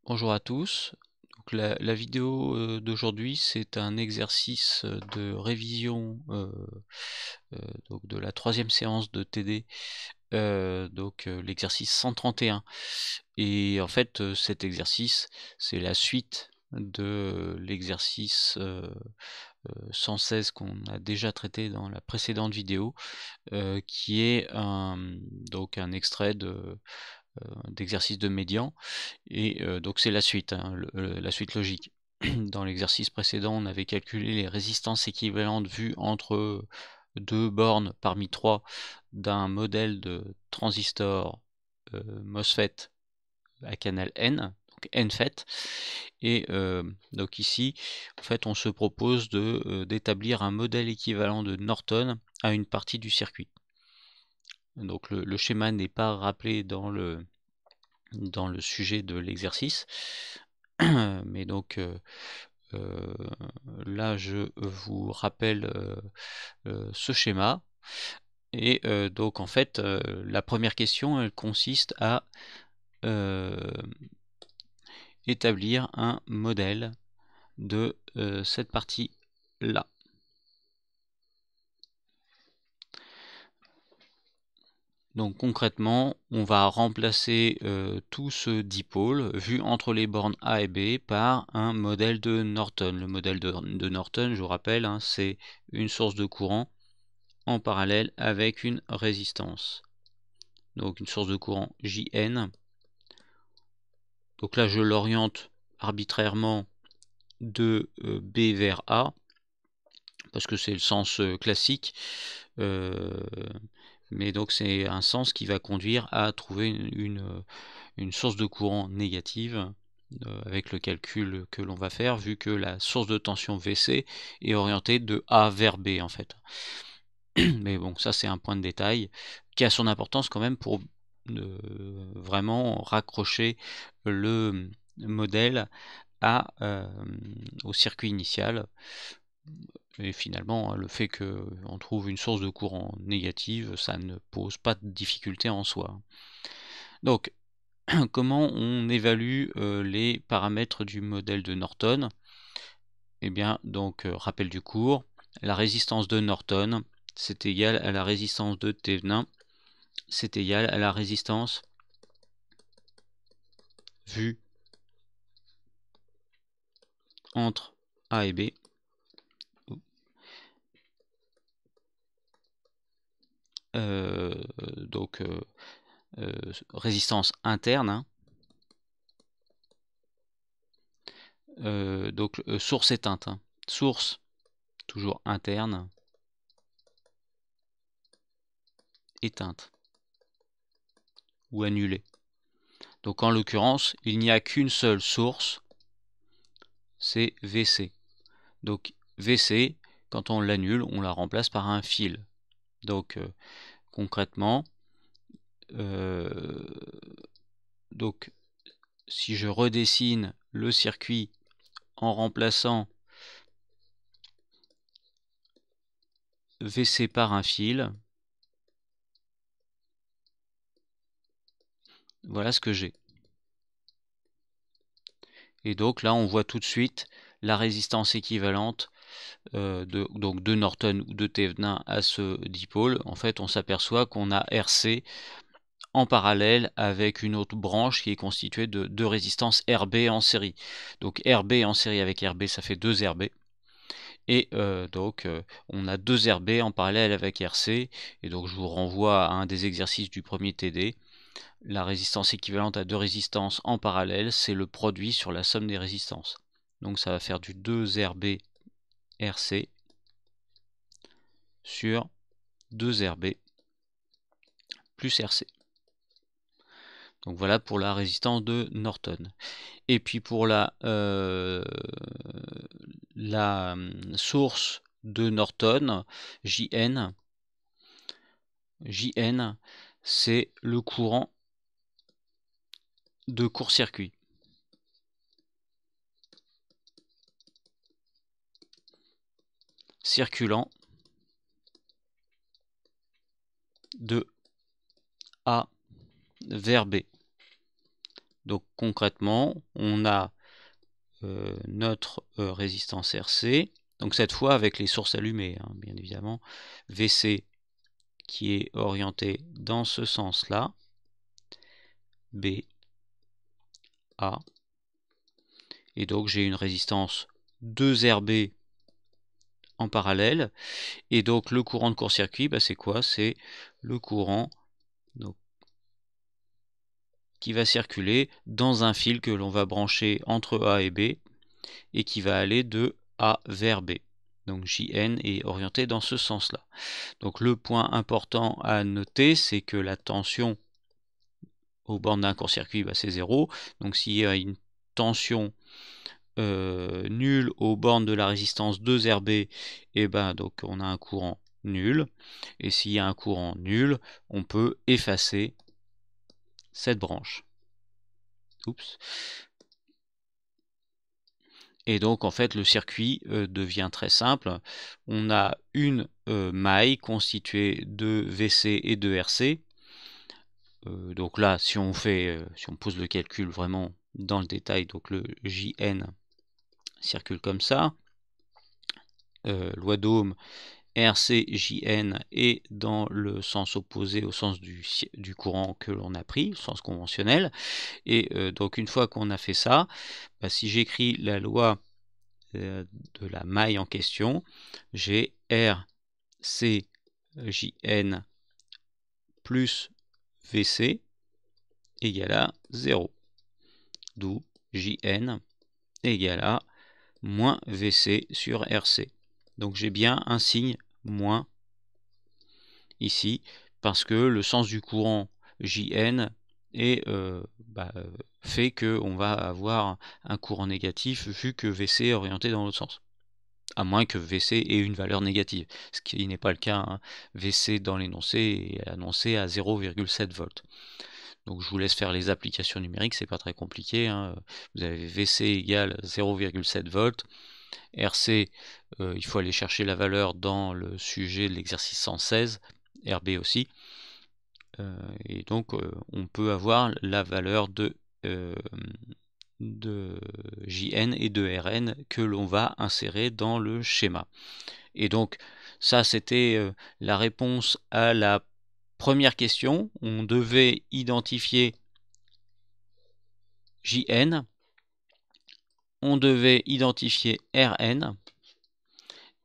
Bonjour à tous. Donc la vidéo d'aujourd'hui, c'est un exercice de révision donc de la troisième séance de TD, l'exercice 131. Et en fait, cet exercice, c'est la suite de l'exercice 116 qu'on a déjà traité dans la précédente vidéo, qui est un extrait d'exercice de médian. Et donc c'est la suite, hein, la suite logique. Dans l'exercice précédent, on avait calculé les résistances équivalentes vues entre deux bornes parmi trois d'un modèle de transistor MOSFET à canal N, donc NFET. Et donc ici, en fait, on se propose d'établir un modèle équivalent de Norton à une partie du circuit. Donc le schéma n'est pas rappelé dans le sujet de l'exercice. Mais donc là je vous rappelle ce schéma. Et donc en fait la première question, elle consiste à établir un modèle de cette partie là. Donc concrètement, on va remplacer tout ce dipôle vu entre les bornes A et B par un modèle de Norton. Le modèle de Norton, je vous rappelle, hein, c'est une source de courant en parallèle avec une résistance. Donc une source de courant JN. Donc là, je l'oriente arbitrairement de B vers A, parce que c'est le sens classique. Mais donc c'est un sens qui va conduire à trouver une source de courant négative avec le calcul que l'on va faire, vu que la source de tension VC est orientée de A vers B en fait. Mais bon, ça c'est un point de détail qui a son importance quand même pour vraiment raccrocher le modèle au circuit initial. Et finalement, le fait qu'on trouve une source de courant négative, ça ne pose pas de difficulté en soi. Donc, comment on évalue les paramètres du modèle de Norton? Eh bien, donc, rappel du cours, la résistance de Norton, c'est égal à la résistance de Thévenin, c'est égal à la résistance vue entre A et B. Donc, résistance interne, hein. Donc source éteinte, hein. Source toujours interne, éteinte ou annulée. Donc en l'occurrence, il n'y a qu'une seule source, c'est VC. Donc VC, quand on l'annule, on la remplace par un fil. Donc concrètement, donc si je redessine le circuit en remplaçant VC par un fil, voilà ce que j'ai. Et donc là, on voit tout de suite la résistance équivalente de Norton ou de Thévenin à ce dipôle. En fait, on s'aperçoit qu'on a RC en parallèle avec une autre branche qui est constituée de deux résistances RB en série. Donc RB en série avec RB, ça fait 2 RB. Et on a 2 RB en parallèle avec RC. Et donc je vous renvoie à un des exercices du premier TD. La résistance équivalente à deux résistances en parallèle, c'est le produit sur la somme des résistances. Donc ça va faire du 2 RB RC sur 2 RB plus RC. Donc voilà pour la résistance de Norton. Et puis pour la source de Norton, JN, c'est le courant de court-circuit. Circulant de A vers B. Donc concrètement, on a notre résistance RC, donc cette fois avec les sources allumées, hein, bien évidemment, VC qui est orienté dans ce sens-là, B, A, et donc j'ai une résistance 2RB en parallèle, et donc le courant de court-circuit, bah, c'est quoi? C'est le courant donc, qui va circuler dans un fil que l'on va brancher entre A et B, et qui va aller de A vers B. Donc JN est orienté dans ce sens-là. Donc le point important à noter, c'est que la tension aux bornes d'un court-circuit, bah, c'est 0. Donc s'il y a une tension nulle aux bornes de la résistance 2RB, et ben donc on a un courant nul. Et s'il y a un courant nul, on peut effacer cette branche. Oups. Et donc en fait le circuit devient très simple. On a une maille constituée de VC et de RC. Donc là, si on pose le calcul vraiment dans le détail, donc le JN circule comme ça. Loi d'Ohm, RCJN est dans le sens opposé au sens du courant que l'on a pris, le sens conventionnel. Et donc une fois qu'on a fait ça, bah, si j'écris la loi de la maille en question, j'ai RCJN plus VC égale à 0. D'où JN égale à moins VC sur RC. Donc j'ai bien un signe moins ici, parce que le sens du courant JN est, fait qu'on va avoir un courant négatif vu que VC est orienté dans l'autre sens. À moins que VC ait une valeur négative, ce qui n'est pas le cas, hein. VC dans l'énoncé est annoncé à 0,7 volts. Donc je vous laisse faire les applications numériques, c'est pas très compliqué, hein. Vous avez VC égale 0,7 volts. RC, il faut aller chercher la valeur dans le sujet de l'exercice 116, RB aussi. Et donc on peut avoir la valeur de JN et de RN que l'on va insérer dans le schéma. Et donc ça c'était la réponse à la première question. On devait identifier JN, on devait identifier RN,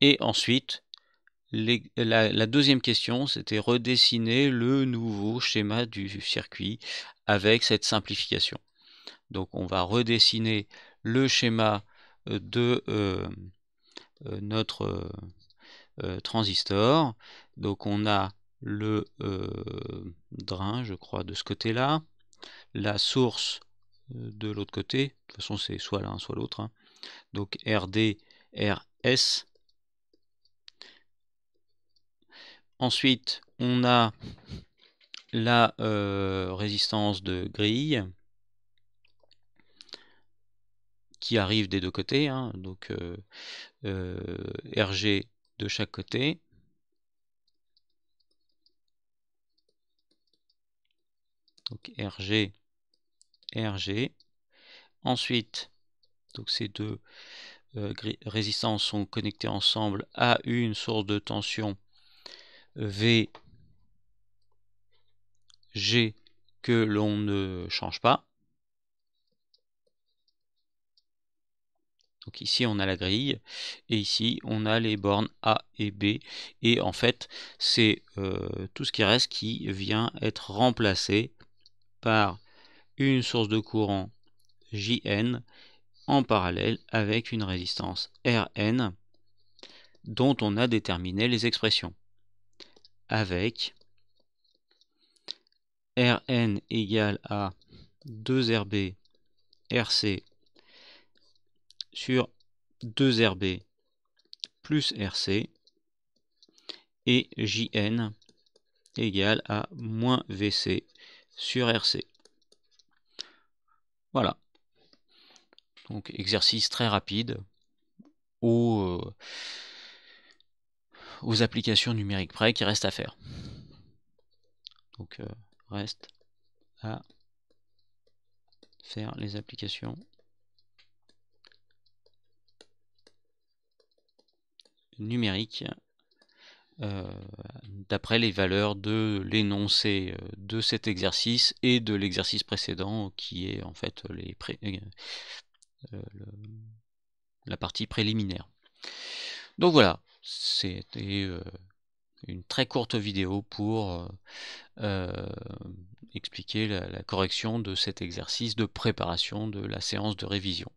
et ensuite la deuxième question, c'était redessiner le nouveau schéma du circuit avec cette simplification. Donc on va redessiner le schéma de notre transistor. Donc on a le drain, je crois, de ce côté-là, la source de l'autre côté. De toute façon, c'est soit l'un, soit l'autre, hein. Donc RD, RS. Ensuite, on a la résistance de grille qui arrive des deux côtés, hein, donc RG de chaque côté. Donc RG, RG. Ensuite, donc ces deux résistances sont connectées ensemble à une source de tension VG que l'on ne change pas. Donc ici on a la grille, et ici on a les bornes A et B, et en fait c'est tout ce qui reste qui vient être remplacé par une source de courant JN en parallèle avec une résistance RN dont on a déterminé les expressions, avec RN égale à 2RB RC sur 2RB plus RC, et JN égale à moins VC sur RC. Voilà. Donc exercice très rapide aux applications numériques près qui restent à faire. Donc reste à faire les applications numériques d'après les valeurs de l'énoncé de cet exercice et de l'exercice précédent qui est en fait la partie préliminaire. Donc voilà, c'était une très courte vidéo pour expliquer la correction de cet exercice de préparation de la séance de révision.